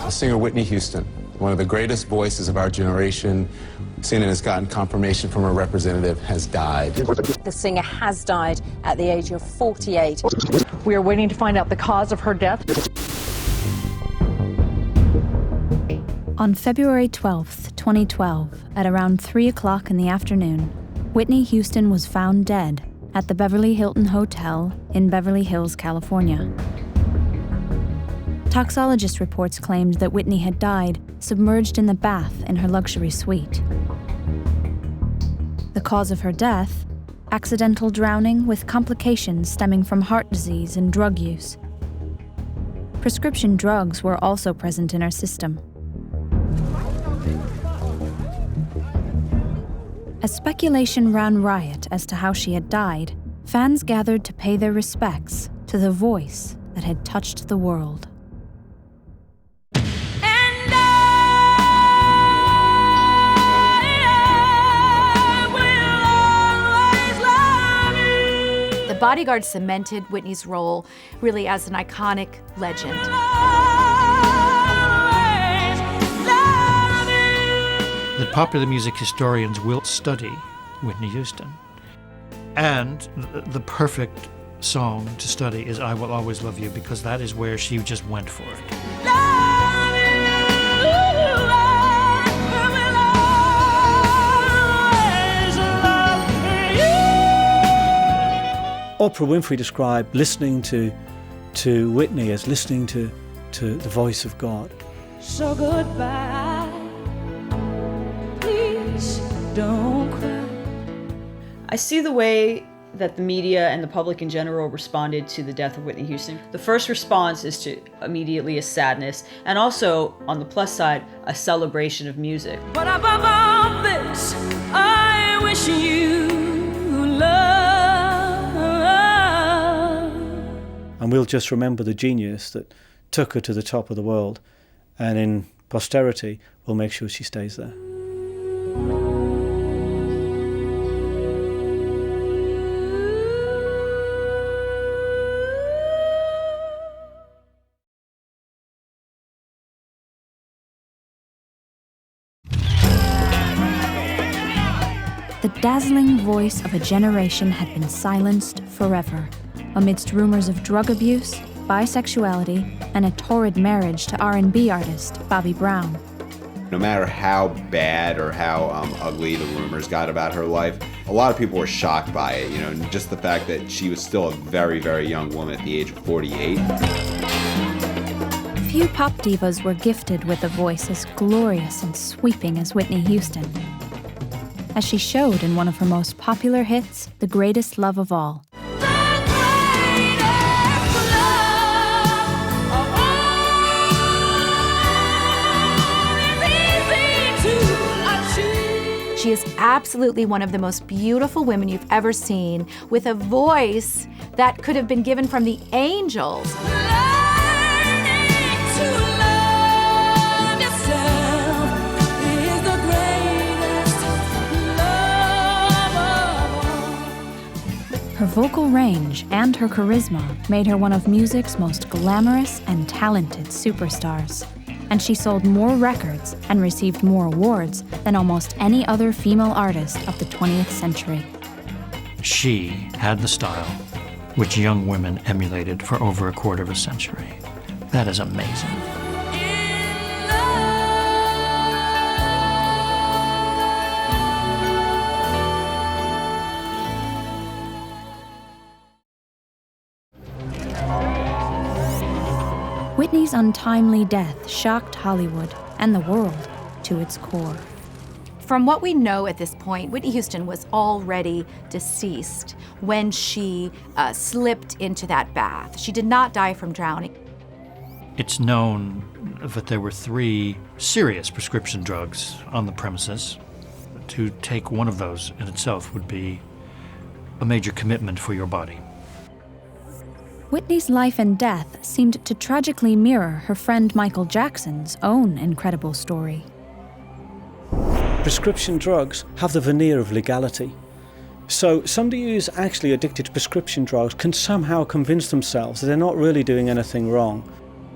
Singer Whitney Houston, one of the greatest voices of our generation. CNN has gotten confirmation from her representative, has died. The singer has died at the age of 48. We are waiting to find out the cause of her death. On February 12th, 2012, at around 3 o'clock in the afternoon, Whitney Houston was found dead at the Beverly Hilton Hotel in Beverly Hills, California. Toxologist reports claimed that Whitney had died submerged in the bath in her luxury suite. The cause of her death? Accidental drowning with complications stemming from heart disease and drug use. Prescription drugs were also present in her system. As speculation ran riot as to how she had died, fans gathered to pay their respects to the voice that had touched the world. The Bodyguards cemented Whitney's role really as an iconic legend. That popular music historians will study Whitney Houston. And the perfect song to study is I Will Always Love You, because that is where she just went for it. Oprah Winfrey described listening to Whitney as listening to the voice of God. So goodbye, please don't cry. I see the way that the media and the public in general responded to the death of Whitney Houston. The first response is to immediately a sadness, and also, on the plus side, a celebration of music. But above all this, I wish you love. And we'll just remember the genius that took her to the top of the world, and in posterity, we'll make sure she stays there. The dazzling voice of a generation had been silenced forever, amidst rumors of drug abuse, bisexuality, and a torrid marriage to R&B artist Bobby Brown. No matter how bad or how ugly the rumors got about her life, a lot of people were shocked by it, and just the fact that she was still a very, very young woman at the age of 48. Few pop divas were gifted with a voice as glorious and sweeping as Whitney Houston, as she showed in one of her most popular hits, The Greatest Love of All. She is absolutely one of the most beautiful women you've ever seen, with a voice that could have been given from the angels. Her vocal range and her charisma made her one of music's most glamorous and talented superstars. And she sold more records and received more awards than almost any other female artist of the 20th century. She had the style which young women emulated for over a quarter of a century. That is amazing. Whitney's untimely death shocked Hollywood and the world to its core. From what we know at this point, Whitney Houston was already deceased when she slipped into that bath. She did not die from drowning. It's known that there were 3 serious prescription drugs on the premises. To take one of those in itself would be a major commitment for your body. Whitney's life and death seemed to tragically mirror her friend Michael Jackson's own incredible story. Prescription drugs have the veneer of legality. So somebody who's actually addicted to prescription drugs can somehow convince themselves that they're not really doing anything wrong.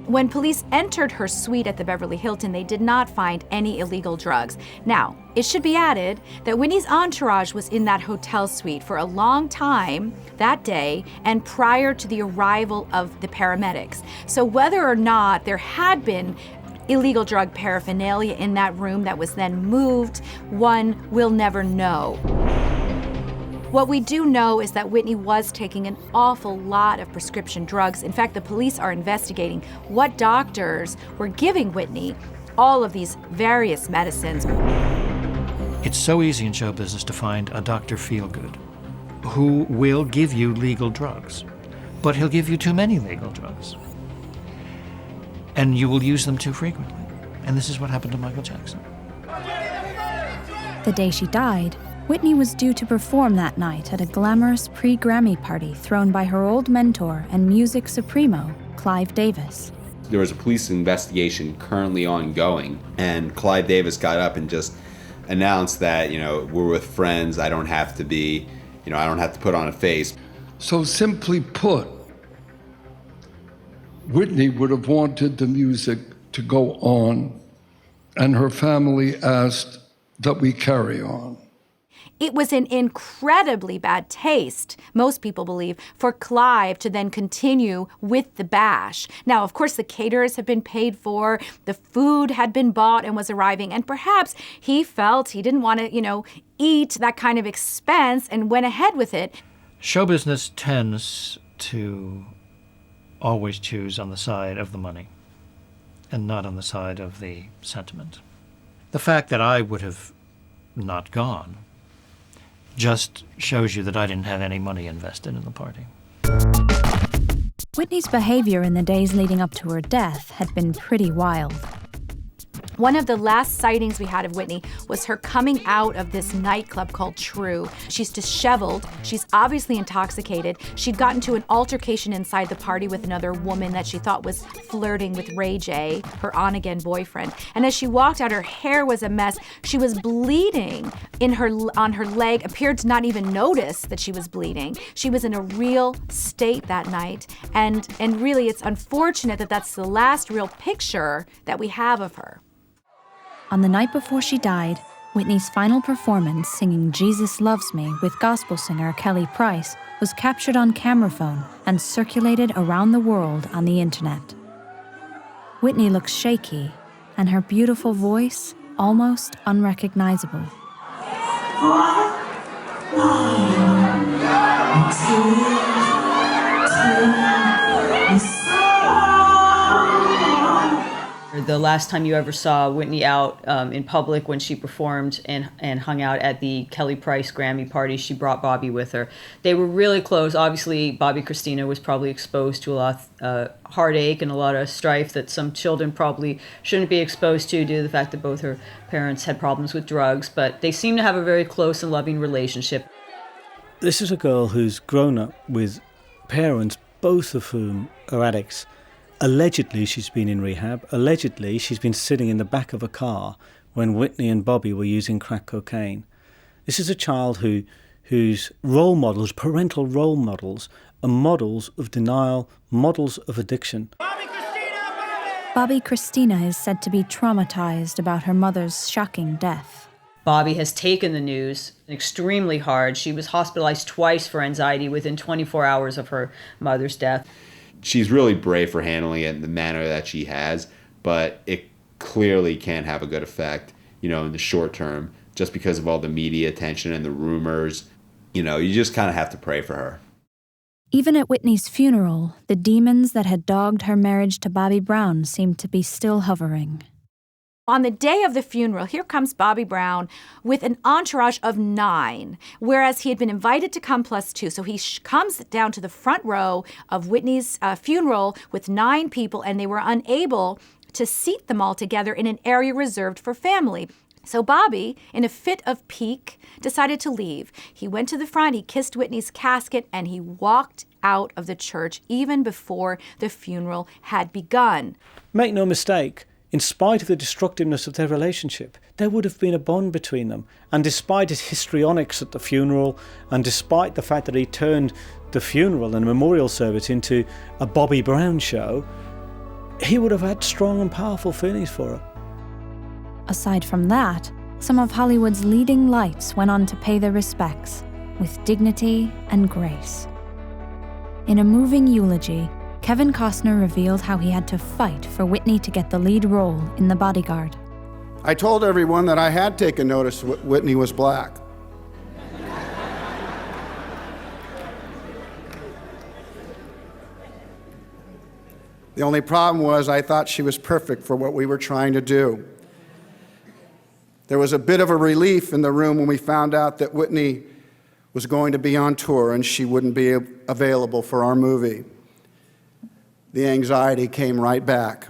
When police entered her suite at the Beverly Hilton, they did not find any illegal drugs. Now, it should be added that Whitney's entourage was in that hotel suite for a long time that day and prior to the arrival of the paramedics. So whether or not there had been illegal drug paraphernalia in that room that was then moved, one will never know. What we do know is that Whitney was taking an awful lot of prescription drugs. In fact, the police are investigating what doctors were giving Whitney all of these various medicines. It's so easy in show business to find a Dr. Feelgood who will give you legal drugs, but he'll give you too many legal drugs. And you will use them too frequently. And this is what happened to Michael Jackson. The day she died, Whitney was due to perform that night at a glamorous pre-Grammy party thrown by her old mentor and music supremo, Clive Davis. There was a police investigation currently ongoing, and Clive Davis got up and just announced that, we're with friends, I don't have to put on a face. So simply put, Whitney would have wanted the music to go on, and her family asked that we carry on. It was in incredibly bad taste, most people believe, for Clive to then continue with the bash. Now, of course, the caterers have been paid for, the food had been bought and was arriving, and perhaps he felt he didn't want to, eat that kind of expense and went ahead with it. Show business tends to always choose on the side of the money and not on the side of the sentiment. The fact that I would have not gone just shows you that I didn't have any money invested in the party. Whitney's behavior in the days leading up to her death had been pretty wild. One of the last sightings we had of Whitney was her coming out of this nightclub called True. She's disheveled. She's obviously intoxicated. She'd gotten to an altercation inside the party with another woman that she thought was flirting with Ray J, her on-again boyfriend. And as she walked out, her hair was a mess. She was bleeding on her leg, appeared to not even notice that she was bleeding. She was in a real state that night. And really, it's unfortunate that that's the last real picture that we have of her. On the night before she died, Whitney's final performance singing Jesus Loves Me with gospel singer Kelly Price was captured on camera phone and circulated around the world on the internet. Whitney looks shaky, and her beautiful voice almost unrecognizable. The last time you ever saw Whitney out in public when she performed and hung out at the Kelly Price Grammy party, she brought Bobby with her. They were really close. Obviously, Bobbi Kristina was probably exposed to a lot of heartache and a lot of strife that some children probably shouldn't be exposed to due to the fact that both her parents had problems with drugs, but they seem to have a very close and loving relationship. This is a girl who's grown up with parents, both of whom are addicts. Allegedly, she's been in rehab. Allegedly, she's been sitting in the back of a car when Whitney and Bobby were using crack cocaine. This is a child whose role models, parental role models, are models of denial, models of addiction. Bobbi Kristina is said to be traumatized about her mother's shocking death. Bobby has taken the news extremely hard. She was hospitalized twice for anxiety within 24 hours of her mother's death. She's really brave for handling it in the manner that she has, but it clearly can't have a good effect, in the short term, just because of all the media attention and the rumors. You just kind of have to pray for her. Even at Whitney's funeral, the demons that had dogged her marriage to Bobby Brown seemed to be still hovering. On the day of the funeral, here comes Bobby Brown with an entourage of 9, whereas he had been invited to come +2. So he comes down to the front row of Whitney's funeral with 9 people, and they were unable to seat them all together in an area reserved for family. So Bobby, in a fit of pique, decided to leave. He went to the front, he kissed Whitney's casket, and he walked out of the church even before the funeral had begun. Make no mistake, in spite of the destructiveness of their relationship, there would have been a bond between them. And despite his histrionics at the funeral, and despite the fact that he turned the funeral and memorial service into a Bobby Brown show, he would have had strong and powerful feelings for her. Aside from that, some of Hollywood's leading lights went on to pay their respects with dignity and grace. In a moving eulogy, Kevin Costner revealed how he had to fight for Whitney to get the lead role in The Bodyguard. I told everyone that I had taken notice Whitney was black. The only problem was I thought she was perfect for what we were trying to do. There was a bit of a relief in the room when we found out that Whitney was going to be on tour and she wouldn't be available for our movie. The anxiety came right back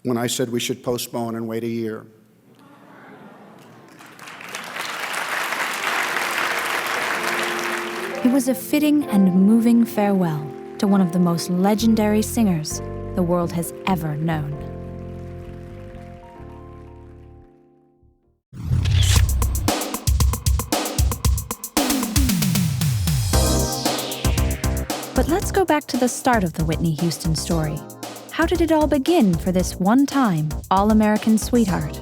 when I said we should postpone and wait a year. It was a fitting and moving farewell to one of the most legendary singers the world has ever known. But let's go back to the start of the Whitney Houston story. How did it all begin for this one-time all-American sweetheart?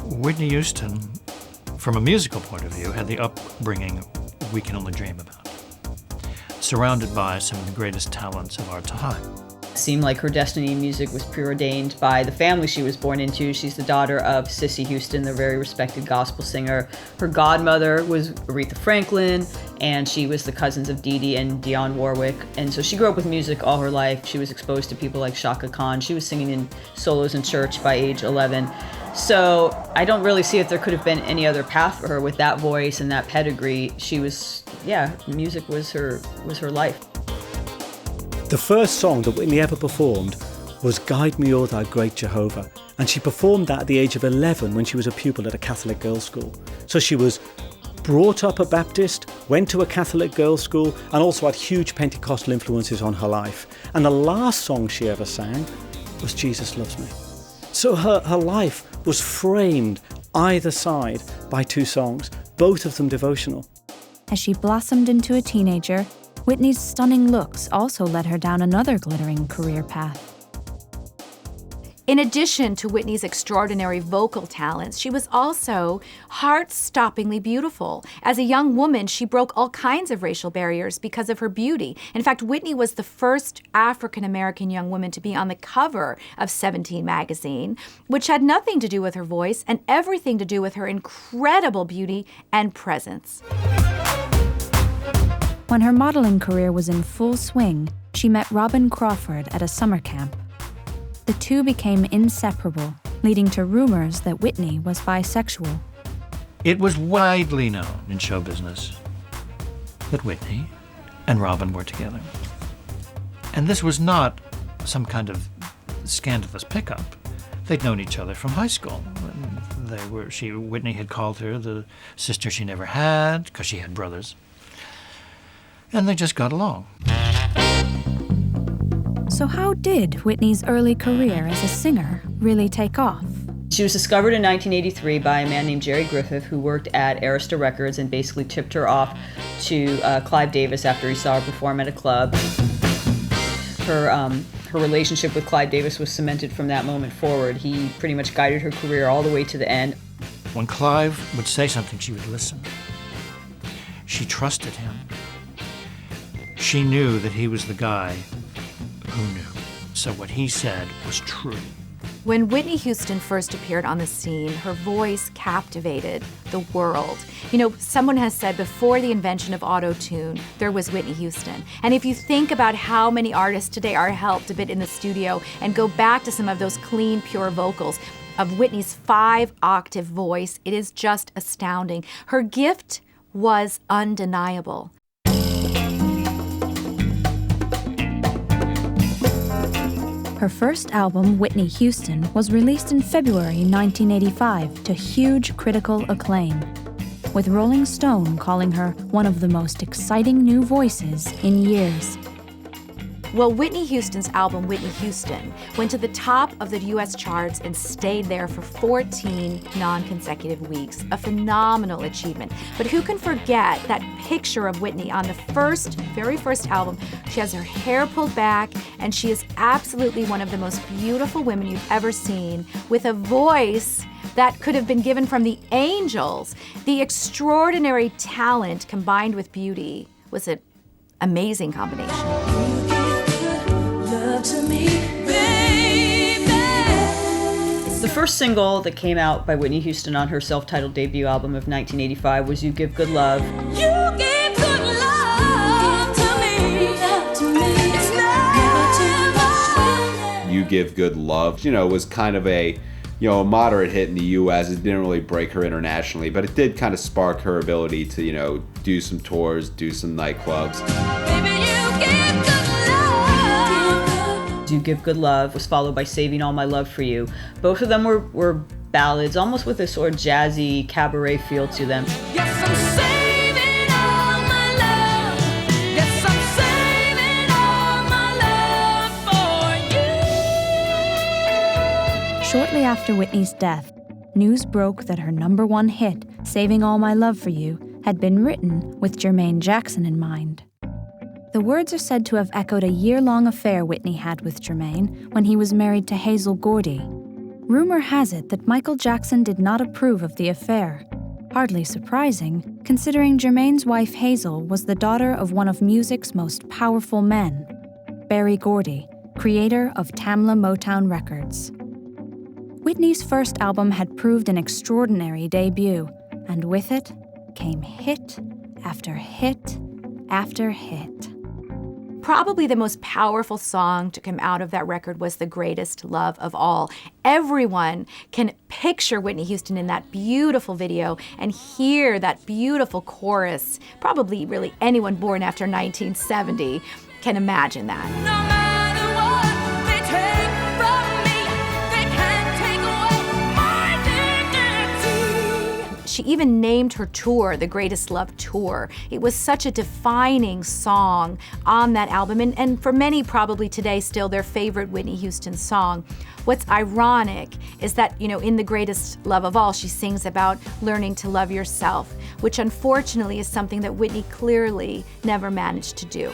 Whitney Houston, from a musical point of view, had the upbringing we can only dream about. Surrounded by some of the greatest talents of our time. It seemed like her destiny in music was preordained by the family she was born into. She's the daughter of Cissy Houston, the very respected gospel singer. Her godmother was Aretha Franklin, and she was the cousins of Dee Dee and Dionne Warwick. And so she grew up with music all her life. She was exposed to people like Chaka Khan. She was singing in solos in church by age 11. So I don't really see if there could have been any other path for her with that voice and that pedigree. She was, music was her life. The first song that Whitney ever performed was Guide Me, O Thou Great Jehovah, and she performed that at the age of 11 when she was a pupil at a Catholic girls' school. So she was brought up a Baptist, went to a Catholic girls' school, and also had huge Pentecostal influences on her life. And the last song she ever sang was Jesus Loves Me. So her life was framed either side by two songs, both of them devotional. As she blossomed into a teenager, Whitney's stunning looks also led her down another glittering career path. In addition to Whitney's extraordinary vocal talents, she was also heart-stoppingly beautiful. As a young woman, she broke all kinds of racial barriers because of her beauty. In fact, Whitney was the first African-American young woman to be on the cover of 17 magazine, which had nothing to do with her voice and everything to do with her incredible beauty and presence. When her modeling career was in full swing, she met Robin Crawford at a summer camp. The two became inseparable, leading to rumors that Whitney was bisexual. It was widely known in show business that Whitney and Robin were together. And this was not some kind of scandalous pickup. They'd known each other from high school. Whitney had called her the sister she never had, because she had brothers. And they just got along. So how did Whitney's early career as a singer really take off? She was discovered in 1983 by a man named Jerry Griffith, who worked at Arista Records and basically tipped her off to Clive Davis after he saw her perform at a club. Her relationship with Clive Davis was cemented from that moment forward. He pretty much guided her career all the way to the end. When Clive would say something, she would listen. She trusted him. She knew that he was the guy who knew. So what he said was true. When Whitney Houston first appeared on the scene, her voice captivated the world. You know, someone has said before the invention of auto-tune, there was Whitney Houston. And if you think about how many artists today are helped a bit in the studio and go back to some of those clean, pure vocals of Whitney's 5-octave voice, it is just astounding. Her gift was undeniable. Her first album, Whitney Houston, was released in February 1985 to huge critical acclaim, with Rolling Stone calling her one of the most exciting new voices in years. Well, Whitney Houston's album, Whitney Houston, went to the top of the US charts and stayed there for 14 non-consecutive weeks. A phenomenal achievement. But who can forget that picture of Whitney on the very first album? She has her hair pulled back, and she is absolutely one of the most beautiful women you've ever seen, with a voice that could have been given from the angels. The extraordinary talent combined with beauty was an amazing combination. The first single that came out by Whitney Houston on her self-titled debut album of 1985 was You Give Good Love. You give good love to me. It's never You Give Good Love, was kind of a moderate hit in the US. It didn't really break her internationally, but it did kind of spark her ability to, do some tours, do some nightclubs. Baby, you give good love. You Give Good Love was followed by Saving All My Love for You. Both of them were ballads, almost with a sort of jazzy cabaret feel to them. Yes, I'm saving all my love. Yes, I'm saving all my love for you. Shortly after Whitney's death, news broke that her #1 hit, Saving All My Love for You, had been written with Jermaine Jackson in mind. The words are said to have echoed a year-long affair Whitney had with Jermaine when he was married to Hazel Gordy. Rumor has it that Michael Jackson did not approve of the affair. Hardly surprising, considering Jermaine's wife Hazel was the daughter of one of music's most powerful men, Berry Gordy, creator of Tamla Motown Records. Whitney's first album had proved an extraordinary debut, and with it came hit after hit after hit. Probably the most powerful song to come out of that record was The Greatest Love of All. Everyone can picture Whitney Houston in that beautiful video and hear that beautiful chorus. Probably really anyone born after 1970 can imagine that. No matter what they take from me, they can't take away my dignity. She even named her tour The Greatest Love Tour. It was such a defining song on that album, and for many probably today still their favorite Whitney Houston song. What's ironic is that, in The Greatest Love of All, she sings about learning to love yourself, which unfortunately is something that Whitney clearly never managed to do.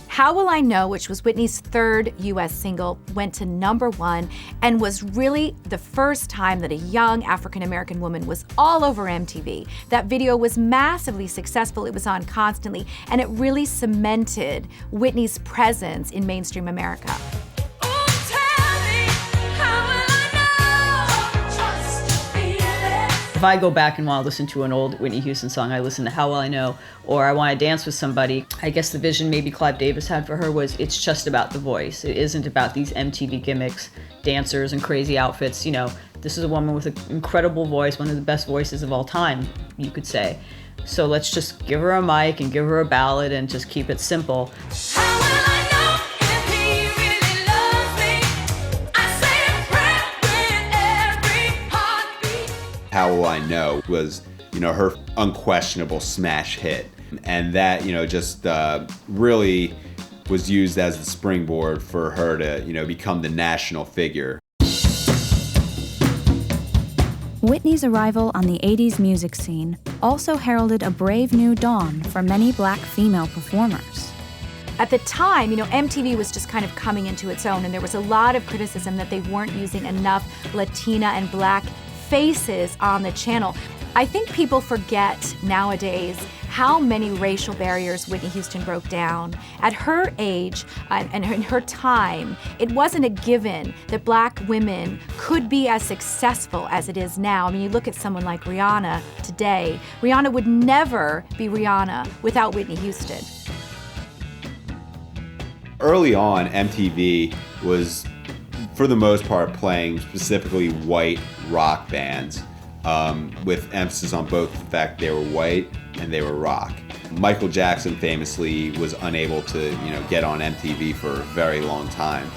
How Will I Know, which was Whitney's third US single, went to #1 and was really the first time that a young African-American woman was all over MTV. That video was massively successful, it was on constantly, and it really cemented Whitney's presence in mainstream America. If I go back and want to listen to an old Whitney Houston song, I listen to How Will I Know, or I want to dance with somebody. I guess the vision maybe Clive Davis had for her was it's just about the voice. It isn't about these MTV gimmicks, dancers, and crazy outfits. This is a woman with an incredible voice, one of the best voices of all time, you could say. So let's just give her a mic and give her a ballad and just keep it simple. How Will I Know was, her unquestionable smash hit. And that, just really was used as the springboard for her to, become the national figure. Whitney's arrival on the 80s music scene also heralded a brave new dawn for many black female performers. At the time, MTV was just kind of coming into its own, and there was a lot of criticism that they weren't using enough Latina and black faces on the channel. I think people forget nowadays how many racial barriers Whitney Houston broke down. At her age and in her time, it wasn't a given that black women could be as successful as it is now. I mean, you look at someone like Rihanna today. Rihanna would never be Rihanna without Whitney Houston. Early on, MTV was, for the most part, playing specifically white rock bands, with emphasis on both the fact they were white and they were rock. Michael Jackson famously was unable to, get on MTV for a very long time.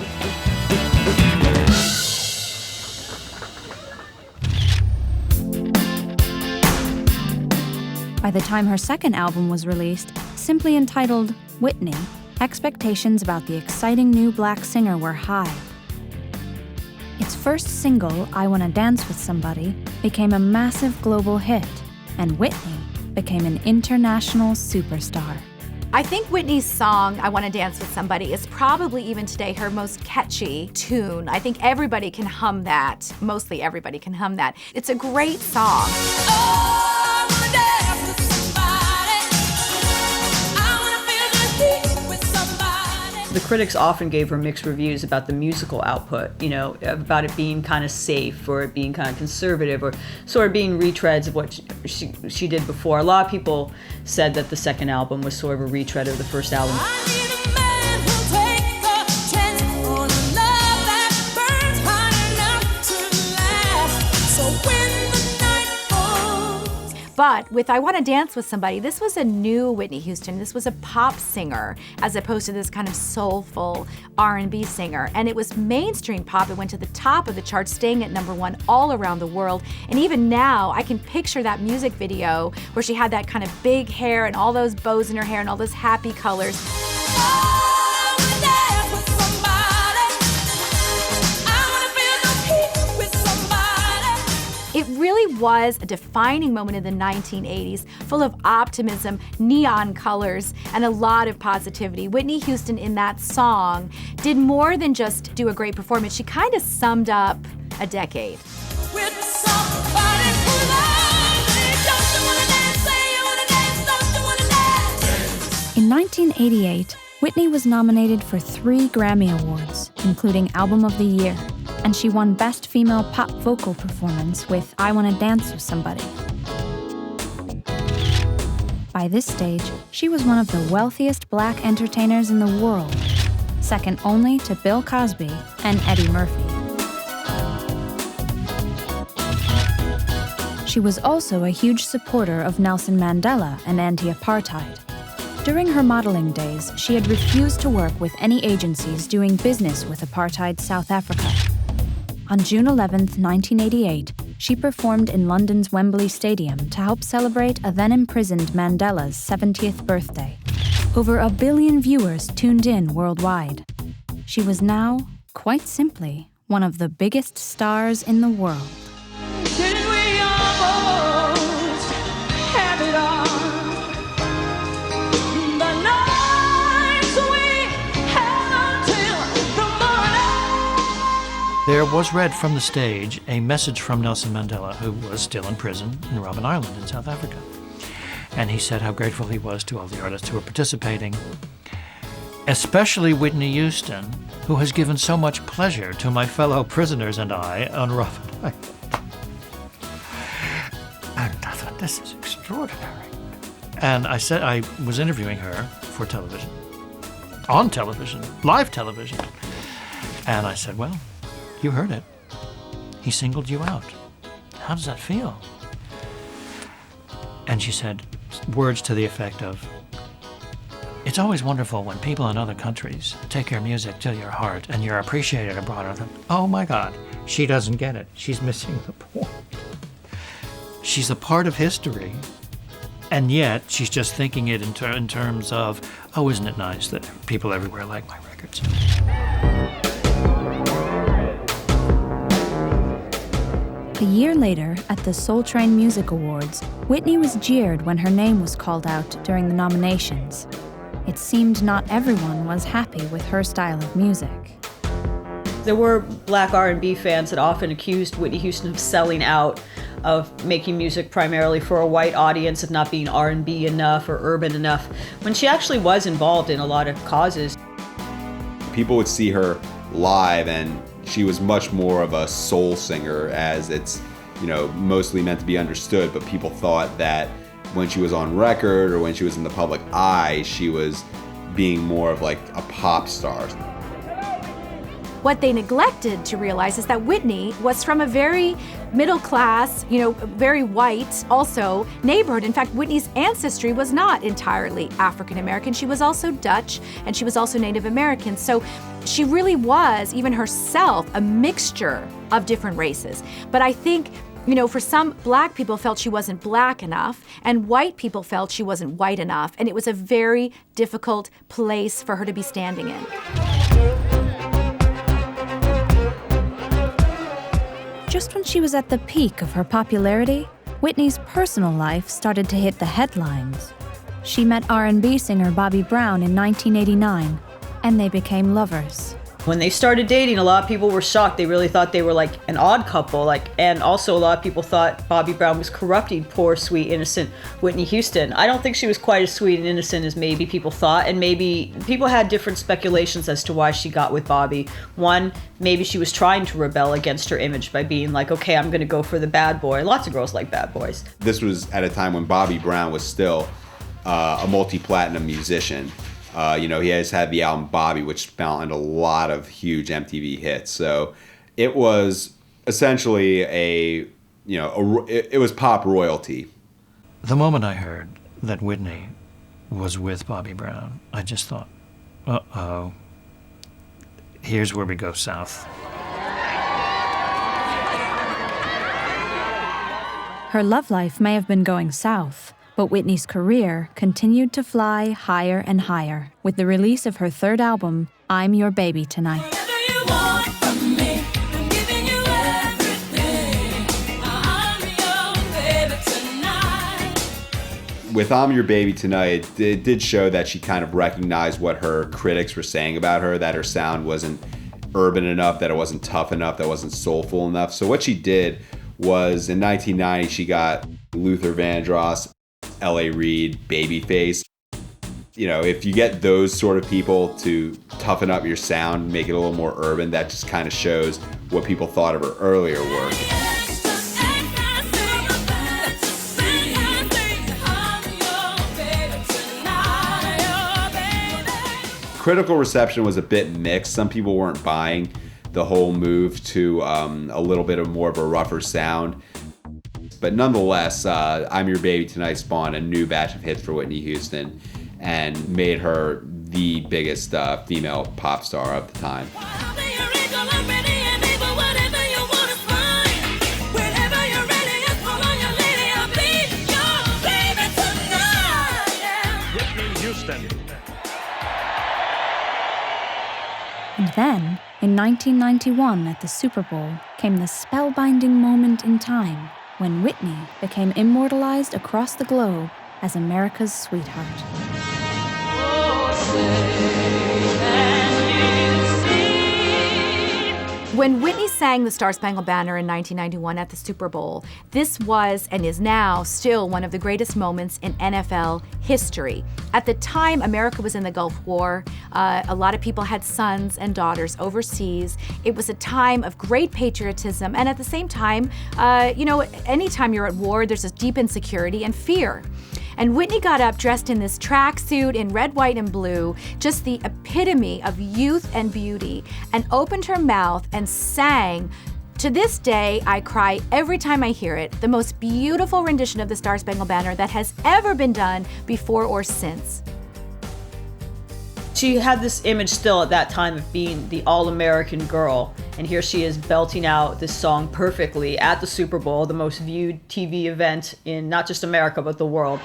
By the time her second album was released, simply entitled Whitney, expectations about the exciting new black singer were high. Its first single, I Wanna Dance With Somebody, became a massive global hit, and Whitney became an international superstar. I think Whitney's song, I Wanna Dance With Somebody, is probably even today her most catchy tune. I think everybody can hum that. Mostly everybody can hum that. It's a great song. The critics often gave her mixed reviews about the musical output, you know, about it being kind of safe or it being kind of conservative or sort of being retreads of what she did before. A lot of people said that the second album was sort of a retread of the first album. But with I Wanna Dance With Somebody, this was a new Whitney Houston. This was a pop singer as opposed to this kind of soulful R&B singer. And it was mainstream pop. It went to the top of the charts, staying at #1 all around the world. And even now, I can picture that music video where she had that kind of big hair and all those bows in her hair and all those happy colors. It really was a defining moment in the 1980s, full of optimism, neon colors, and a lot of positivity. Whitney Houston in that song did more than just do a great performance. She kind of summed up a decade. In 1988, Whitney was nominated for 3 Grammy Awards, including Album of the Year, and she won Best Female Pop Vocal Performance with I Wanna Dance With Somebody. By this stage, she was one of the wealthiest black entertainers in the world, second only to Bill Cosby and Eddie Murphy. She was also a huge supporter of Nelson Mandela and anti-apartheid. During her modeling days, she had refused to work with any agencies doing business with apartheid South Africa. On June 11, 1988, she performed in London's Wembley Stadium to help celebrate a then-imprisoned Mandela's 70th birthday. Over 1 billion viewers tuned in worldwide. She was now, quite simply, one of the biggest stars in the world. Didn't we almost have it all? The nights we had till the morning. There was read from the stage a message from Nelson Mandela, who was still in prison in Robben Island in South Africa. And he said how grateful he was to all the artists who were participating, especially Whitney Houston, who has given so much pleasure to my fellow prisoners and I on Robben Island. And I thought, this is extraordinary. And I said, I was interviewing her for television, on television, live television. And I said, well, you heard it. He singled you out. How does that feel? And she said words to the effect of, it's always wonderful when people in other countries take your music to your heart and you're appreciated abroad. I thought, oh my God, she doesn't get it. She's missing the point. She's a part of history, and yet she's just thinking it in terms of, oh, isn't it nice that people everywhere like my records? A year later, at the Soul Train Music Awards, Whitney was jeered when her name was called out during the nominations. It seemed not everyone was happy with her style of music. There were black R&B fans that often accused Whitney Houston of selling out, of making music primarily for a white audience, of not being R&B enough or urban enough, when she actually was involved in a lot of causes. People would see her live and she was much more of a soul singer, as it's, you know, mostly meant to be understood, but people thought that when she was on record or when she was in the public eye, she was being more of like a pop star. What they neglected to realize is that Whitney was from a very middle class, very white, also neighborhood. In fact, Whitney's ancestry was not entirely African American. She was also Dutch, and she was also Native American. So she really was, even herself, a mixture of different races. But I think You know, for some, black people felt she wasn't black enough, and white people felt she wasn't white enough, and it was a very difficult place for her to be standing in. Just when she was at the peak of her popularity, Whitney's personal life started to hit the headlines. She met R&B singer Bobby Brown in 1989, and they became lovers. When they started dating, a lot of people were shocked. They really thought they were like an odd couple. And also a lot of people thought Bobby Brown was corrupting poor, sweet, innocent Whitney Houston. I don't think she was quite as sweet and innocent as maybe people thought. And maybe people had different speculations as to why she got with Bobby. One, maybe she was trying to rebel against her image by being like, okay, I'm going to go for the bad boy. Lots of girls like bad boys. This was at a time when Bobby Brown was still a multi-platinum musician. You know, he has had the album Bobby, which spawned a lot of huge MTV hits. So it was essentially it was pop royalty. The moment I heard that Whitney was with Bobby Brown, I just thought, uh-oh, here's where we go south. Her love life may have been going south, but Whitney's career continued to fly higher and higher with the release of her third album, I'm Your Baby Tonight. With I'm Your Baby Tonight, it did show that she kind of recognized what her critics were saying about her, that her sound wasn't urban enough, that it wasn't tough enough, that it wasn't soulful enough. So what she did was, in 1990, she got Luther Vandross, L.A. Reid, Babyface. You know, if you get those sort of people to toughen up your sound, make it a little more urban, that just kind of shows what people thought of her earlier work. Critical reception was a bit mixed. Some people weren't buying the whole move to a little bit of more of a rougher sound. But nonetheless, I'm Your Baby Tonight spawned a new batch of hits for Whitney Houston and made her the biggest female pop star of the time. Whitney Houston. And then, in 1991 at the Super Bowl, came the spellbinding moment in time when Whitney became immortalized across the globe as America's sweetheart. When Whitney sang the Star-Spangled Banner in 1991 at the Super Bowl, this was and is now still one of the greatest moments in NFL history. At the time, America was in the Gulf War. A lot of people had sons and daughters overseas. It was a time of great patriotism, and at the same time, anytime you're at war, there's this deep insecurity and fear. And Whitney got up dressed in this tracksuit in red, white, and blue, just the epitome of youth and beauty, and opened her mouth and sang. To this day, I cry every time I hear it, the most beautiful rendition of the Star-Spangled Banner that has ever been done before or since. She had this image still at that time of being the all-American girl, and here she is belting out this song perfectly at the Super Bowl, the most viewed TV event in not just America, but the world.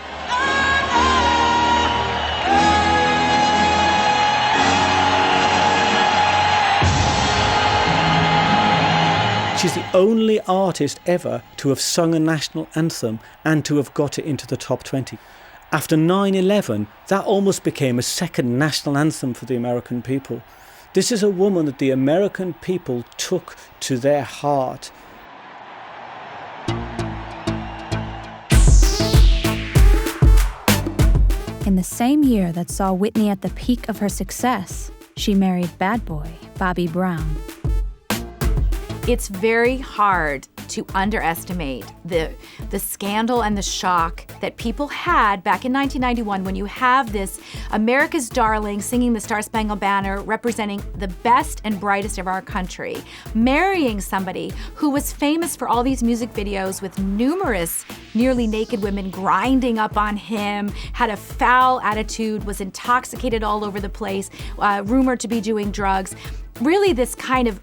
She's the only artist ever to have sung a national anthem and to have got it into the top 20. After 9/11, that almost became a second national anthem for the American people. This is a woman that the American people took to their heart. In the same year that saw Whitney at the peak of her success, she married bad boy Bobby Brown. It's very hard to underestimate the scandal and the shock that people had back in 1991 when you have this America's darling singing the Star-Spangled Banner, representing the best and brightest of our country, marrying somebody who was famous for all these music videos with numerous nearly naked women grinding up on him, had a foul attitude, was intoxicated all over the place, rumored to be doing drugs. Really this kind of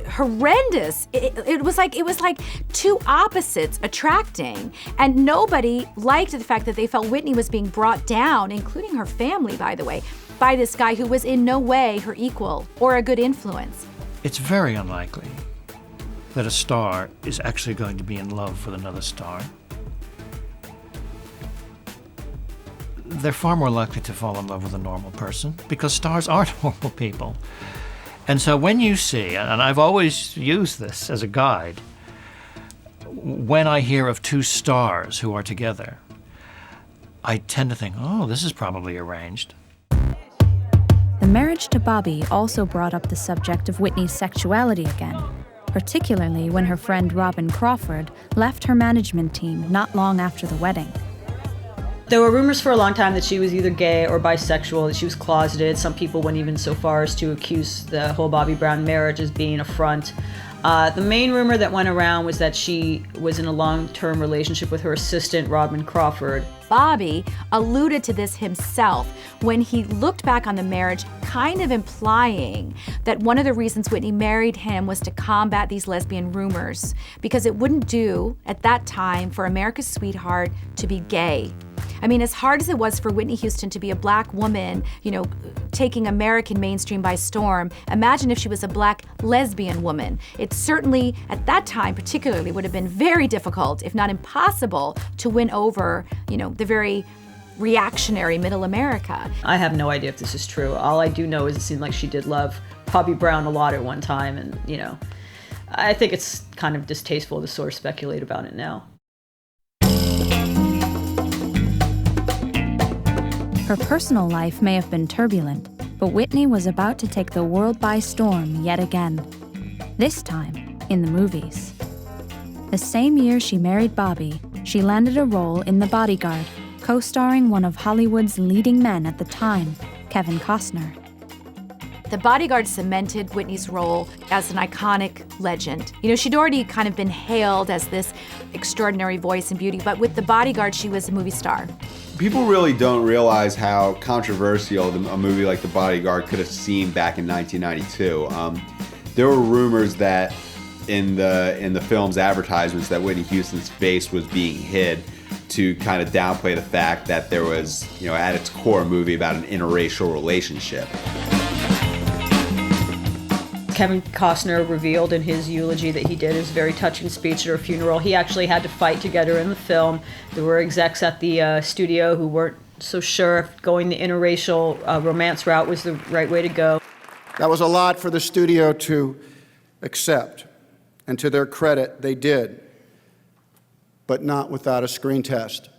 horrendous. It was like two opposites attracting, and nobody liked the fact that they felt Whitney was being brought down, including her family, by the way, by this guy who was in no way her equal or a good influence. It's very unlikely that a star is actually going to be in love with another star. They're far more likely to fall in love with a normal person because stars are normal people. And so when you see, and I've always used this as a guide, when I hear of two stars who are together, I tend to think, oh, this is probably arranged. The marriage to Bobby also brought up the subject of Whitney's sexuality again, particularly when her friend Robin Crawford left her management team not long after the wedding. There were rumors for a long time that she was either gay or bisexual, that she was closeted. Some people went even so far as to accuse the whole Bobby Brown marriage as being a front. The main rumor that went around was that she was in a long-term relationship with her assistant, Robin Crawford. Bobby alluded to this himself when he looked back on the marriage, kind of implying that one of the reasons Whitney married him was to combat these lesbian rumors, because it wouldn't do at that time for America's sweetheart to be gay. I mean, as hard as it was for Whitney Houston to be a black woman, taking American mainstream by storm, imagine if she was a black lesbian woman. It certainly, at that time particularly, would have been very difficult, if not impossible, to win over, the very reactionary middle America. I have no idea if this is true. All I do know is it seemed like she did love Bobby Brown a lot at one time, and, I think it's kind of distasteful to sort of speculate about it now. Her personal life may have been turbulent, but Whitney was about to take the world by storm yet again. This time, in the movies. The same year she married Bobby, she landed a role in The Bodyguard, co-starring one of Hollywood's leading men at the time, Kevin Costner. The Bodyguard cemented Whitney's role as an iconic legend. She'd already kind of been hailed as this extraordinary voice and beauty, but with The Bodyguard, she was a movie star. People really don't realize how controversial a movie like The Bodyguard could have seemed back in 1992. There were rumors that in the film's advertisements that Whitney Houston's face was being hid to kind of downplay the fact that there was, at its core, a movie about an interracial relationship. Kevin Costner revealed in his eulogy that he did his very touching speech at her funeral. He actually had to fight to get her in the film. There were execs at the studio who weren't so sure if going the interracial romance route was the right way to go. That was a lot for the studio to accept, and to their credit, they did, but not without a screen test.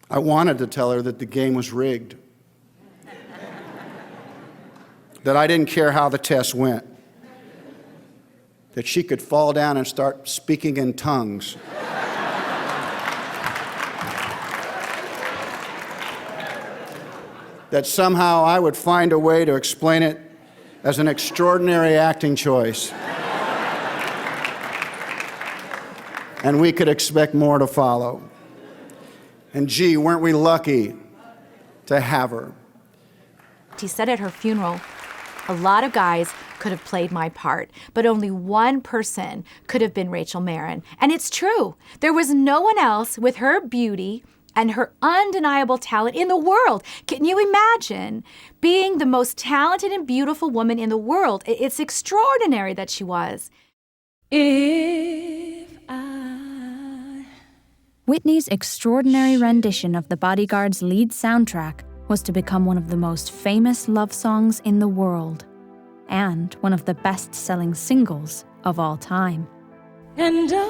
I wanted to tell her that the game was rigged, that I didn't care how the test went, that she could fall down and start speaking in tongues. That somehow I would find a way to explain it as an extraordinary acting choice. And we could expect more to follow. And gee, weren't we lucky to have her? He said at her funeral, a lot of guys could have played my part, but only one person could have been Rachel Marron. And it's true. There was no one else with her beauty and her undeniable talent in the world. Can you imagine being the most talented and beautiful woman in the world? It's extraordinary that she was. Whitney's extraordinary rendition of The Bodyguard's lead soundtrack was to become one of the most famous love songs in the world, and one of the best-selling singles of all time. And I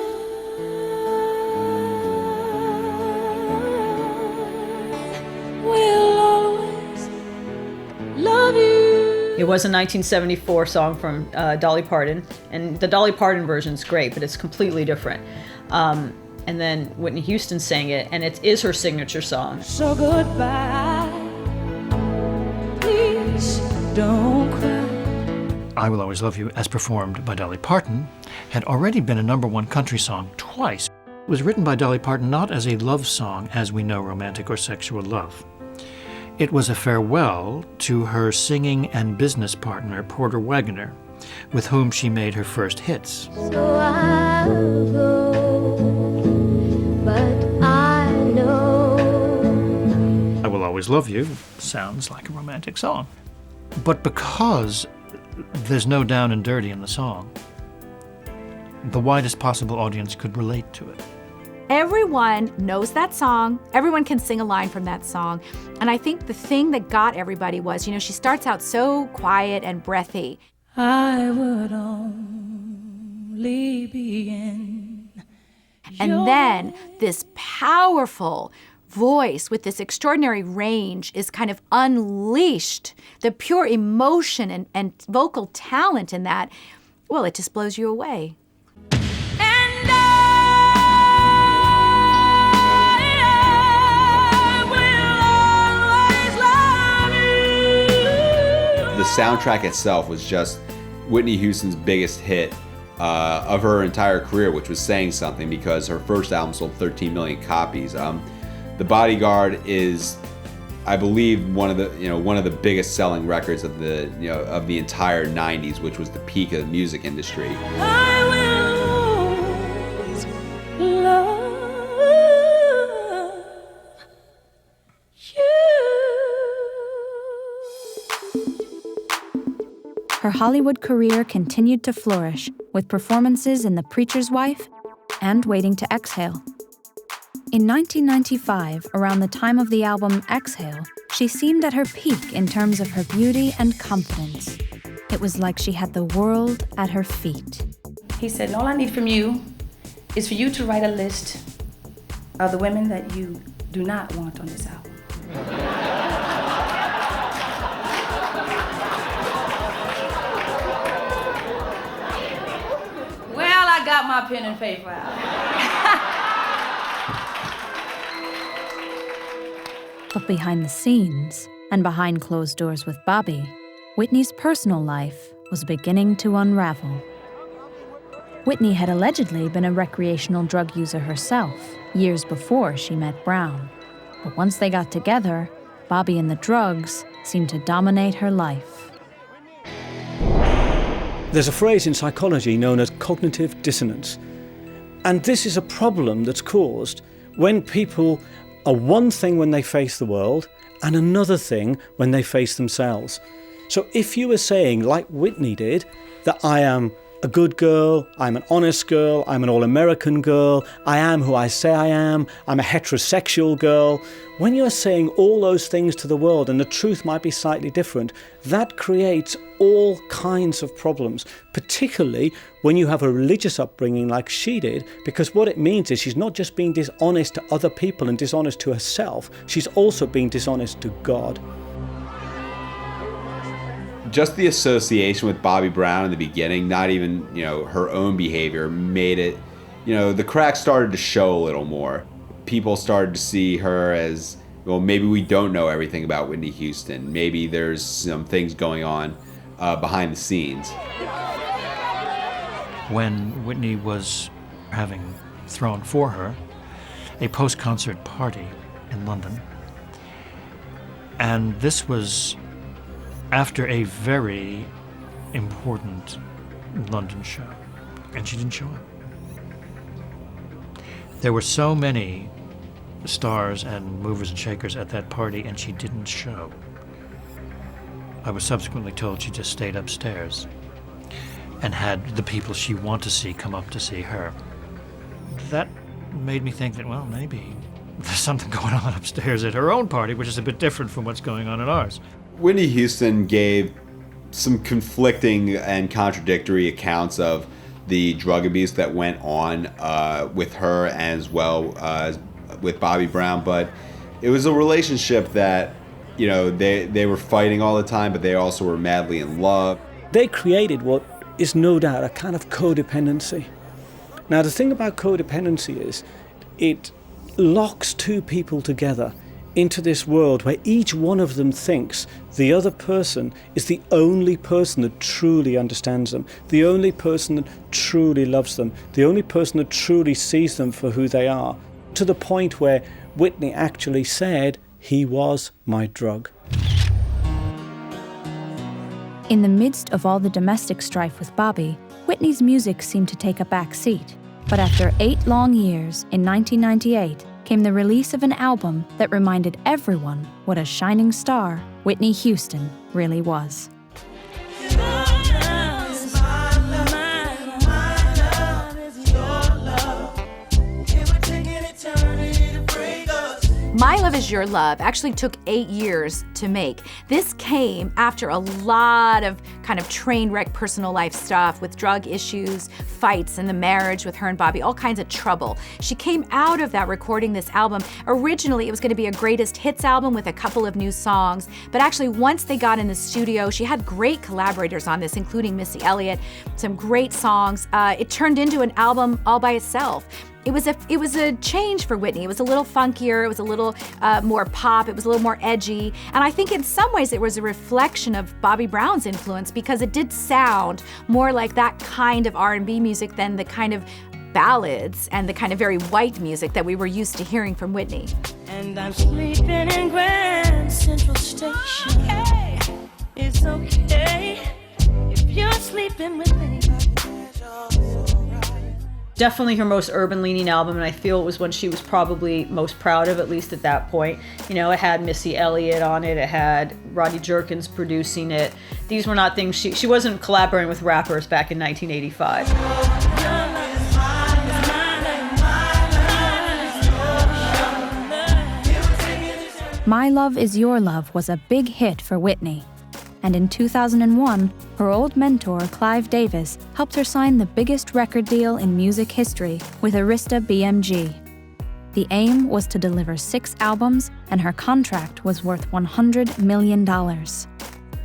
will always love you. It was a 1974 song from Dolly Parton, and the Dolly Parton version is great, but it's completely different. And then Whitney Houston sang it, and it is her signature song. So goodbye, please don't cry. I Will Always Love You, as performed by Dolly Parton, had already been a #1 country song twice. It was written by Dolly Parton not as a love song as we know romantic or sexual love. It was a farewell to her singing and business partner, Porter Wagoner. with whom she made her first hits. So I'll go, but I know I Will Always Love You sounds like a romantic song. But because there's no down and dirty in the song, the widest possible audience could relate to it. Everyone knows that song. Everyone can sing a line from that song. And I think the thing that got everybody was, she starts out so quiet and breathy. I would only be in And then this powerful voice with this extraordinary range is kind of unleashed. The pure emotion and vocal talent in that, well, it just blows you away. The soundtrack itself was just Whitney Houston's biggest hit of her entire career, which was saying something because her first album sold 13 million copies. The Bodyguard is, I believe, one of the biggest selling records of the entire 90s, which was the peak of the music industry. I will always love you. Her Hollywood career continued to flourish with performances in The Preacher's Wife and Waiting to Exhale. In 1995, around the time of the album Exhale, she seemed at her peak in terms of her beauty and confidence. It was like she had the world at her feet. He said, all I need from you is for you to write a list of the women that you do not want on this album. Well, I got my pen and paper out. But behind the scenes, and behind closed doors with Bobby, Whitney's personal life was beginning to unravel. Whitney had allegedly been a recreational drug user herself, years before she met Brown. But once they got together, Bobby and the drugs seemed to dominate her life. There's a phrase in psychology known as cognitive dissonance. And this is a problem that's caused when people are one thing when they face the world and another thing when they face themselves. So if you were saying, like Whitney did, that I am a good girl, I'm an honest girl, I'm an all-American girl, I am who I say I am, I'm a heterosexual girl. When you're saying all those things to the world and the truth might be slightly different, that creates all kinds of problems, particularly when you have a religious upbringing like she did, because what it means is she's not just being dishonest to other people and dishonest to herself, she's also being dishonest to God. Just the association with Bobby Brown in the beginning, not even, her own behavior, made it, the cracks started to show a little more. People started to see her as, well, maybe we don't know everything about Whitney Houston. Maybe there's some things going on behind the scenes. When Whitney was having thrown for her a post-concert party in London, and this was after a very important London show, and she didn't show up. There were so many stars and movers and shakers at that party, and she didn't show. I was subsequently told she just stayed upstairs and had the people she wanted to see come up to see her. That made me think that, well, maybe there's something going on upstairs at her own party, which is a bit different from what's going on at ours. Whitney Houston gave some conflicting and contradictory accounts of the drug abuse that went on with her as well as with Bobby Brown, but it was a relationship that, they were fighting all the time, but they also were madly in love. They created what is no doubt a kind of codependency. Now, the thing about codependency is it locks two people together into this world where each one of them thinks the other person is the only person that truly understands them, the only person that truly loves them, the only person that truly sees them for who they are, to the point where Whitney actually said, "He was my drug." In the midst of all the domestic strife with Bobby, Whitney's music seemed to take a back seat. But after 8 long years, in 1998, came the release of an album that reminded everyone what a shining star Whitney Houston really was. My Love Is Your Love actually took 8 years to make. This came after a lot of kind of train wreck personal life stuff with drug issues, fights in the marriage with her and Bobby, all kinds of trouble. She came out of that recording this album. Originally, it was going to be a greatest hits album with a couple of new songs, but actually once they got in the studio, she had great collaborators on this, including Missy Elliott, some great songs. It turned into an album all by itself. It was a change for Whitney. It was a little funkier, it was a little more pop, it was a little more edgy, and I think in some ways it was a reflection of Bobby Brown's influence because it did sound more like that kind of R&B music than the kind of ballads and the kind of very white music that we were used to hearing from Whitney. And I'm sleeping in Grand Central Station. Okay. It's okay if you're sleeping with me. Definitely her most urban-leaning album, and I feel it was when she was probably most proud of, at least at that point. You know, it had Missy Elliott on it, it had Rodney Jerkins producing it. These were not things, she wasn't collaborating with rappers back in 1985. My Love Is Your Love was a big hit for Whitney. And in 2001, her old mentor, Clive Davis, helped her sign the biggest record deal in music history with Arista BMG. The aim was to deliver 6 albums, and her contract was worth $100 million. It's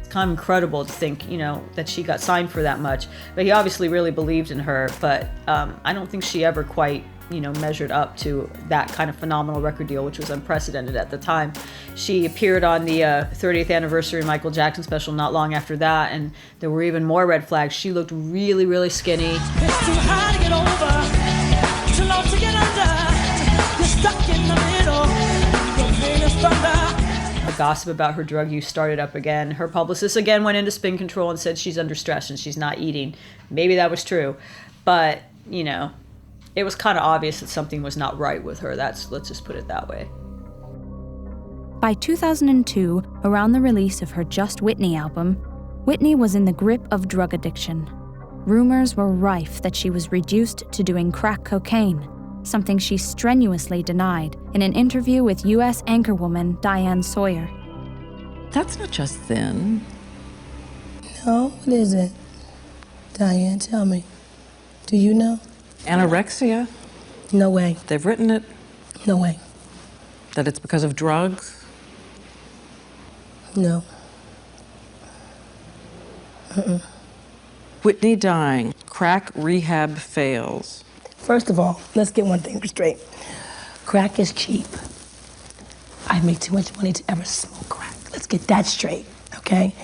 kind of incredible to think, you know, that she got signed for that much. But he obviously really believed in her, but I don't think she ever quite, you know, measured up to that kind of phenomenal record deal, which was unprecedented at the time. She appeared on the 30th anniversary Michael Jackson special not long after that, and there were even more red flags. She looked really, really skinny. It's too high to get over, too low to get under. You're stuck in the middle. Your pain is thunder. The gossip about her drug use started up again. Her publicist again went into spin control and said she's under stress and she's not eating. Maybe that was true, but, you know, it was kind of obvious that something was not right with her. Let's just put it that way. By 2002, around the release of her Just Whitney album, Whitney was in the grip of drug addiction. Rumors were rife that she was reduced to doing crack cocaine, something she strenuously denied in an interview with U.S. anchorwoman Diane Sawyer. That's not just thin. No, what is it? Diane, tell me. Do you know? Anorexia? No way. They've written it. No way. That it's because of drugs? No. Whitney dying. Crack rehab fails. First of all, let's get one thing straight. Crack is cheap. I make too much money to ever smoke crack. Let's get that straight, okay?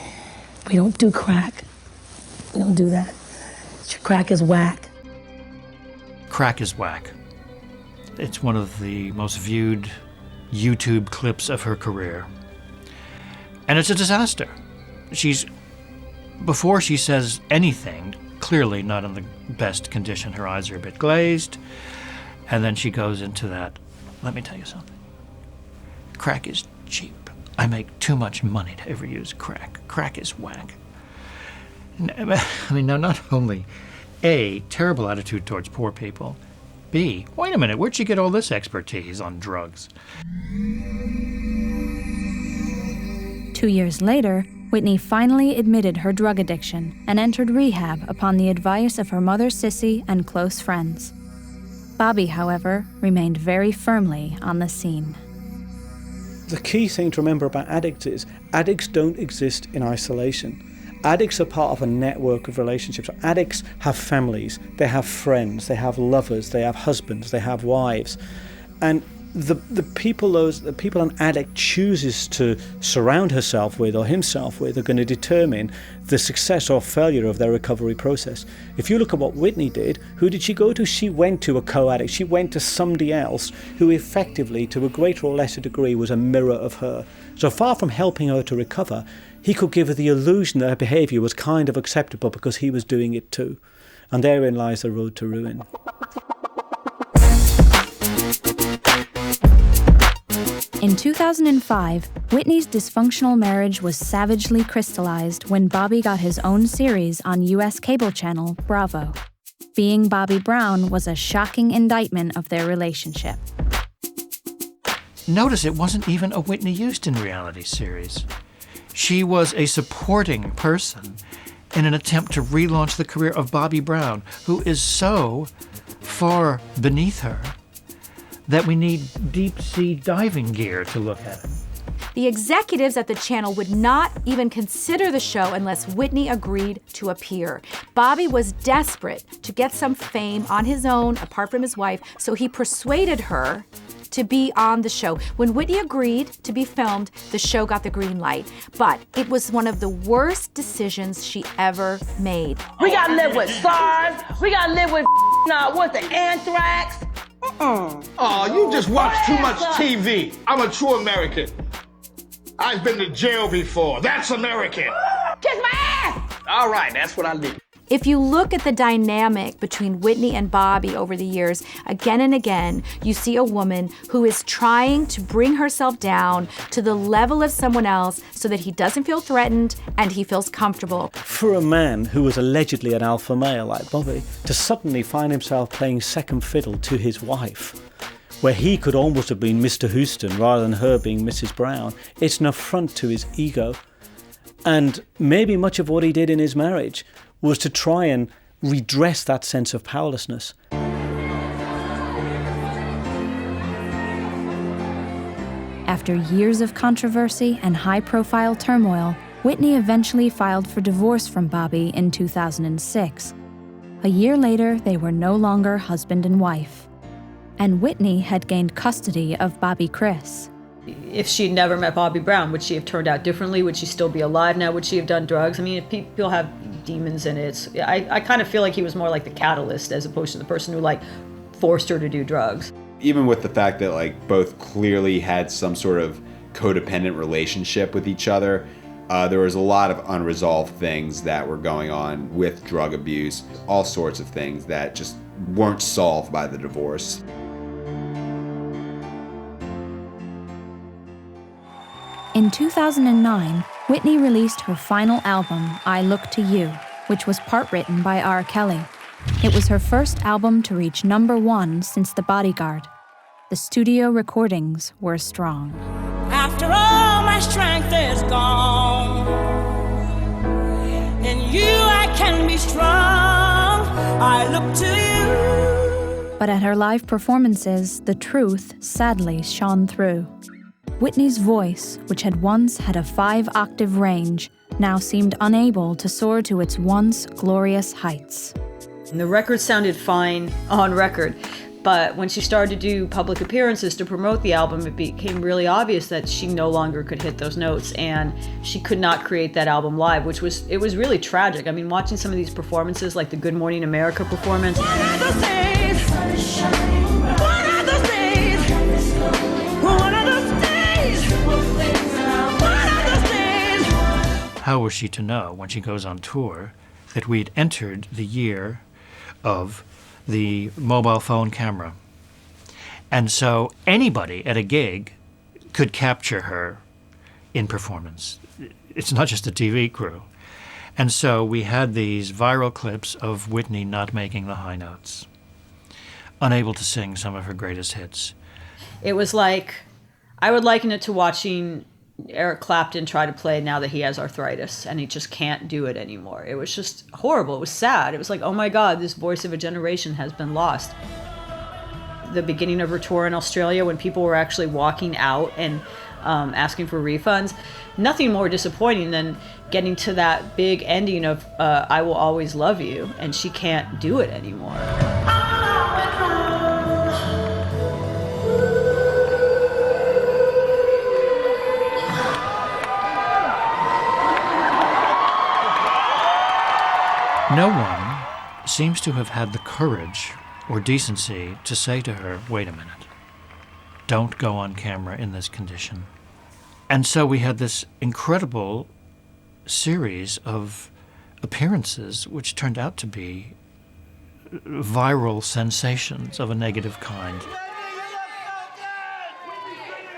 We don't do crack. We don't do that. Crack is whack. Crack is whack. It's one of the most viewed YouTube clips of her career. And it's a disaster. Before she says anything, clearly not in the best condition. Her eyes are a bit glazed. And then she goes into that, let me tell you something. Crack is cheap. I make too much money to ever use crack. Crack is whack. I mean, now not only A, terrible attitude towards poor people. B, wait a minute, where'd she get all this expertise on drugs? 2 years later, Whitney finally admitted her drug addiction and entered rehab upon the advice of her mother Cissy and close friends. Bobby, however, remained very firmly on the scene. The key thing to remember about addicts is addicts don't exist in isolation. Addicts are part of a network of relationships. Addicts have families, they have friends, they have lovers, they have husbands, they have wives. And the people an addict chooses to surround herself with or himself with are going to determine the success or failure of their recovery process. If you look at what Whitney did, who did she go to? She went to a co-addict. She went to somebody else who effectively, to a greater or lesser degree, was a mirror of her. So far from helping her to recover, he could give her the illusion that her behaviour was kind of acceptable because he was doing it too. And therein lies the road to ruin. In 2005, Whitney's dysfunctional marriage was savagely crystallized when Bobby got his own series on U.S. cable channel Bravo. Being Bobby Brown was a shocking indictment of their relationship. Notice it wasn't even a Whitney Houston reality series. She was a supporting person in an attempt to relaunch the career of Bobby Brown, who is so far beneath her that we need deep-sea diving gear to look at him. The executives at the channel would not even consider the show unless Whitney agreed to appear. Bobby was desperate to get some fame on his own, apart from his wife, so he persuaded her to be on the show. When Whitney agreed to be filmed, the show got the green light. But it was one of the worst decisions she ever made. We gotta live with SARS. We gotta live with what's the anthrax. Oh, you just watch too much TV. I'm a true American. I've been to jail before. That's American. Kiss my ass! All right, that's what I did. If you look at the dynamic between Whitney and Bobby over the years, again and again, you see a woman who is trying to bring herself down to the level of someone else so that he doesn't feel threatened and he feels comfortable. For a man who was allegedly an alpha male like Bobby, to suddenly find himself playing second fiddle to his wife, where he could almost have been Mr. Houston rather than her being Mrs. Brown, it's an affront to his ego. And maybe much of what he did in his marriage was to try and redress that sense of powerlessness. After years of controversy and high-profile turmoil, Whitney eventually filed for divorce from Bobby in 2006. A year later, they were no longer husband and wife. And Whitney had gained custody of Bobby Chris. If she'd never met Bobby Brown, would she have turned out differently? Would she still be alive now? Would she have done drugs? I mean, if people have demons in it, I kind of feel like he was more like the catalyst as opposed to the person who forced her to do drugs. Even with the fact that both clearly had some sort of codependent relationship with each other, there was a lot of unresolved things that were going on with drug abuse, all sorts of things that just weren't solved by the divorce. In 2009, Whitney released her final album, I Look to You, which was part written by R. Kelly. It was her first album to reach #1 since The Bodyguard. The studio recordings were strong. After all my strength is gone, in you I can be strong. I look to you. But at her live performances, the truth sadly shone through. Whitney's voice, which had once had a 5-octave range, now seemed unable to soar to its once glorious heights. The record sounded fine on record, but when she started to do public appearances to promote the album, it became really obvious that she no longer could hit those notes, and she could not create that album live, which was really tragic. I mean, watching some of these performances, like the Good Morning America performance. How was she to know when she goes on tour that we'd entered the year of the mobile phone camera? And so anybody at a gig could capture her in performance. It's not just a TV crew. And so we had these viral clips of Whitney not making the high notes, unable to sing some of her greatest hits. It was like, I would liken it to watching Eric Clapton try to play now that he has arthritis and he just can't do it anymore. It was just horrible. It was sad. It was like, oh my God, this voice of a generation has been lost. The beginning of her tour in Australia, when people were actually walking out and asking for refunds, nothing more disappointing than getting to that big ending of I Will Always Love You, and she can't do it anymore. no one seems to have had the courage or decency to say to her, wait a minute, don't go on camera in this condition. And so we had this incredible series of appearances which turned out to be viral sensations of a negative kind.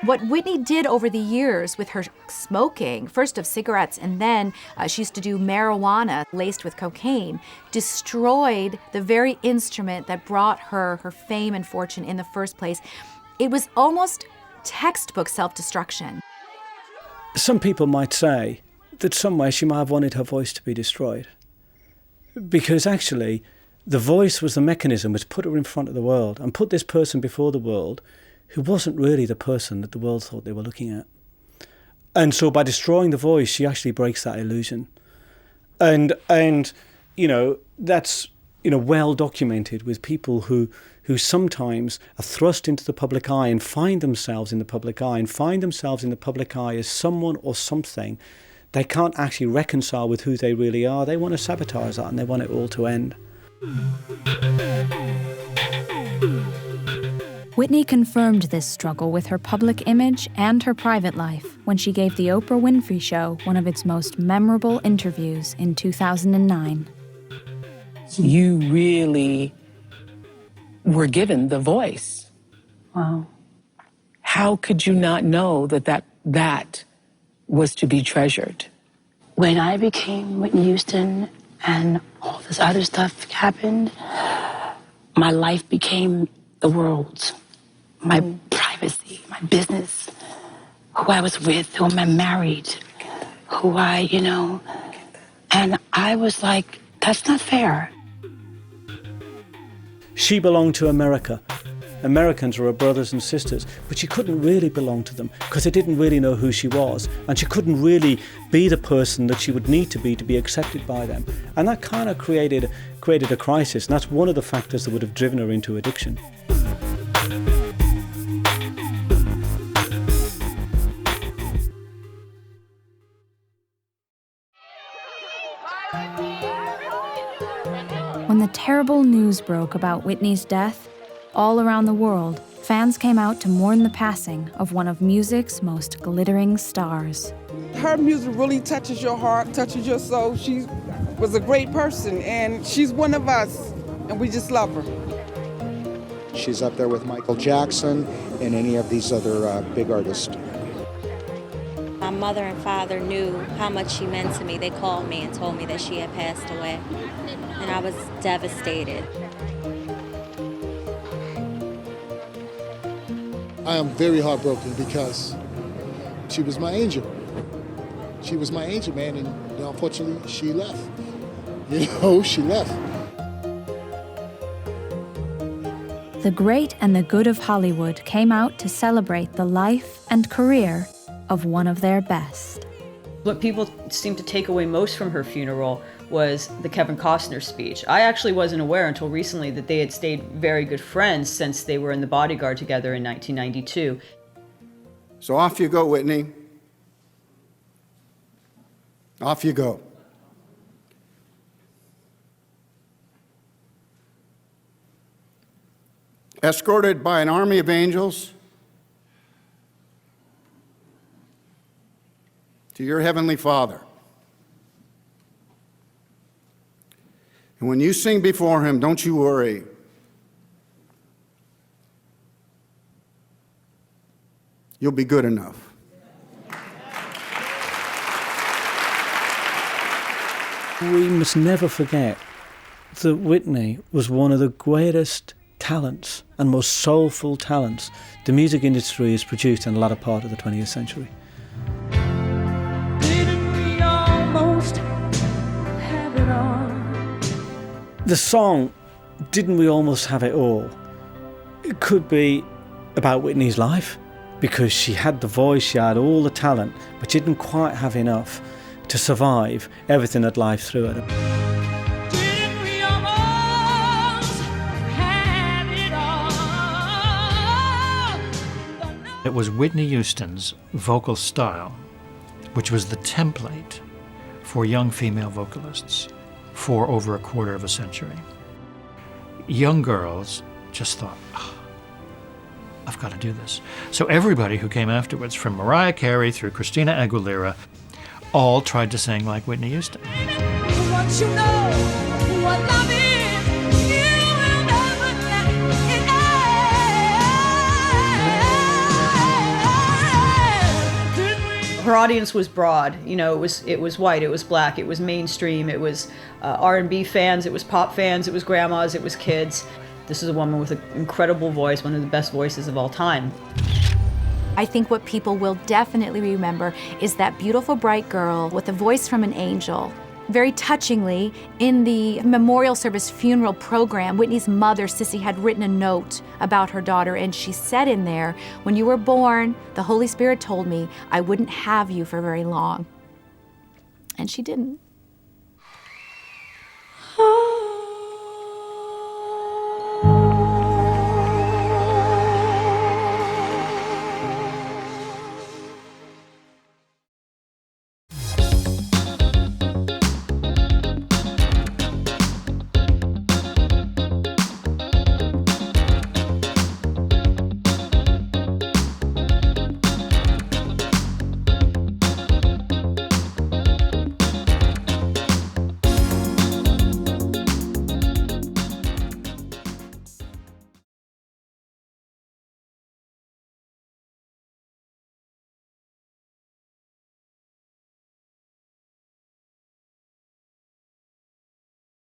What Whitney did over the years with her smoking, first of cigarettes and then she used to do marijuana laced with cocaine, destroyed the very instrument that brought her her fame and fortune in the first place. It was almost textbook self-destruction. Some people might say that somewhere she might have wanted her voice to be destroyed. Because actually, the voice was the mechanism which put her in front of the world and put this person before the world who wasn't really the person that the world thought they were looking at. And so by destroying the voice, she actually breaks that illusion. And you know, that's, you know, well documented with people who sometimes are thrust into the public eye and find themselves in the public eye as someone or something they can't actually reconcile with who they really are. They want to sabotage that and they want it all to end. Whitney confirmed this struggle with her public image and her private life when she gave the Oprah Winfrey Show one of its most memorable interviews in 2009. You really were given the voice. Wow. How could you not know that was to be treasured? When I became Whitney Houston and all this other stuff happened, my life became the world's. My privacy, my business, who I was with, who I married, who and I was like, that's not fair. She belonged to America. Americans were her brothers and sisters, but she couldn't really belong to them because they didn't really know who she was, and she couldn't really be the person that she would need to be accepted by them. And that kind of created a crisis, and that's one of the factors that would have driven her into addiction. When the terrible news broke about Whitney's death, all around the world, fans came out to mourn the passing of one of music's most glittering stars. Her music really touches your heart, touches your soul. She was a great person, and she's one of us, and we just love her. She's up there with Michael Jackson and any of these other big artists. My mother and father knew how much she meant to me. They called me and told me that she had passed away, and I was devastated. I am very heartbroken because she was my angel. She was my angel, man, and unfortunately she left. She left. The great and the good of Hollywood came out to celebrate the life and career of one of their best. What people seemed to take away most from her funeral was the Kevin Costner speech. I actually wasn't aware until recently that they had stayed very good friends since they were in The Bodyguard together in 1992. So off you go, Whitney. Off you go. Escorted by an army of angels to your heavenly Father. And when you sing before him, don't you worry. You'll be good enough. We must never forget that Whitney was one of the greatest talents and most soulful talents the music industry has produced in the latter part of the 20th century. The song, Didn't We Almost Have It All? It could be about Whitney's life, because she had the voice, she had all the talent, but she didn't quite have enough to survive everything that life threw at her. It was Whitney Houston's vocal style, which was the template for young female vocalists for over a quarter of a century. Young girls just thought, oh, I've got to do this. So everybody who came afterwards, from Mariah Carey through Christina Aguilera, all tried to sing like Whitney Houston. What you know, what love is, you will never let it end. Her audience was broad. You know, it was white, it was black, it was mainstream, it was R&B fans, it was pop fans, it was grandmas, it was kids. This is a woman with an incredible voice, one of the best voices of all time. I think what people will definitely remember is that beautiful, bright girl with a voice from an angel. Very touchingly, in the memorial service funeral program, Whitney's mother, Sissy, had written a note about her daughter, and she said in there, "When you were born, the Holy Spirit told me I wouldn't have you for very long." And she didn't.